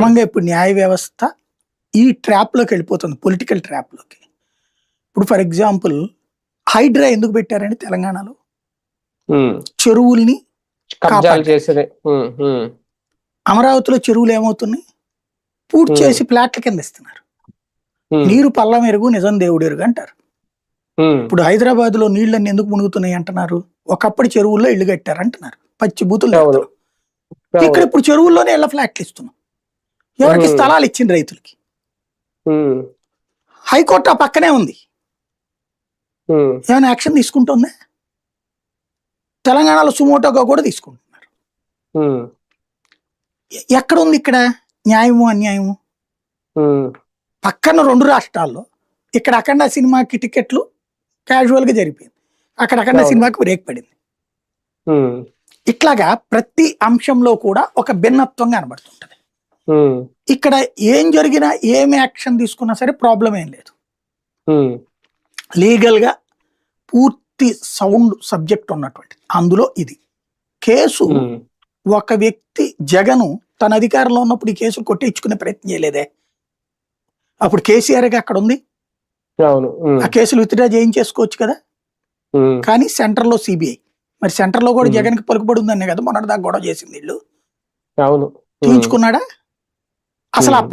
క్రమంగా ఇప్పుడు న్యాయ వ్యవస్థ ఈ ట్రాప్‌లోకి వెళ్ళిపోతుంది. పొలిటికల్ ట్రాప్‌లోకి. ఇప్పుడు ఫర్ ఎగ్జాంపుల్ హైడ్రా ఎందుకు పెట్టారండి తెలంగాణలో? హ్మ్. చెరువుల్ని కబ్జాలు కాపాడడానికి. చేసేదే. హ్మ్. అమరావతిలో చెరువులు ఏమవుతున్నాయి? పూర్తి హ్మ్. చేసి ప్లాట్ల కింద ఇస్తున్నారు. హ్మ్. నీరు పల్లమెరుగు నిజం దేవుడెరుగు అంటారు. హ్మ్. ఇప్పుడు హైదరాబాద్‌లో నీళ్ళన్నీ ఎందుకు మునుగుతున్నాయి అంటున్నారు? ఒకప్పుడు చెరువుల్లో ఇళ్ళు కట్టారు అంటున్నారు. పచ్చి బూతులు అవును. తిడుతున్నాం. ఇక్కడ అవును. ఇప్పుడు చెరువుల్లోనే ఇళ్ళ ఫ్లాట్లు ఇస్తున్నాం. ఎవరికి హ్మ్. స్థలాలు ఇచ్చింది రైతులకి. హ్మ్. హైకోర్టు ఆ పక్కనే ఉంది. హ్మ్. ఏమైనా యాక్షన్ తీసుకుంటుందా? తెలంగాణలో సుమోటోగా కూడా తీసుకుంటున్నారు. హ్మ్. ఎక్కడుంది ఇక్కడ న్యాయము, అన్యాయము? హ్మ్. పక్కన 2 రాష్ట్రాల్లో ఇక్కడ అఖండ సినిమాకి టికెట్లు క్యాజువల్‌గా జరిగిపోయింది. అక్కడ అఖండ అవును. సినిమాకి బ్రేక్ పడింది. హ్మ్. ఇట్లాగా ప్రతి అంశంలో కూడా ఒక భిన్నత్వం కనబడుతుంటది. హ్మ్. ఇక్కడ ఏం జరిగినా, ఏం యాక్షన్ తీసుకున్నా సరే ప్రాబ్లమ్ ఏం లేదు. హ్మ్. లీగల్‌గా పూర్తి సౌండ్ సబ్జెక్ట్ ఉన్నటువంటిది. అందులో ఇది. కేసు హ్మ్. ఒక వ్యక్తి జగను తన అధికారంలో ఉన్నప్పుడు ఈ కేసు కొట్టించుకునే ప్రయత్నం చేయలేదే. అప్పుడు కేసీఆర్‌గా అక్కడ ఉంది. అవును. హ్మ్. ఆ కేసులు విత్‌డ్రా చేయించేసుకోవచ్చు కదా! హ్మ్. కానీ సెంట్రల్‌లో సీబీఐ. మరి సెంట్రల్‌లో కూడా హ్మ్. జగన్‌కి పలుకుబడి ఉందనే కదా మొన్నటిదాకా గొడవ చేసింది ఈళ్ళు. అవును. హ్మ్. తీయించుకున్నాడా? అసలు ఆ హ్మ్.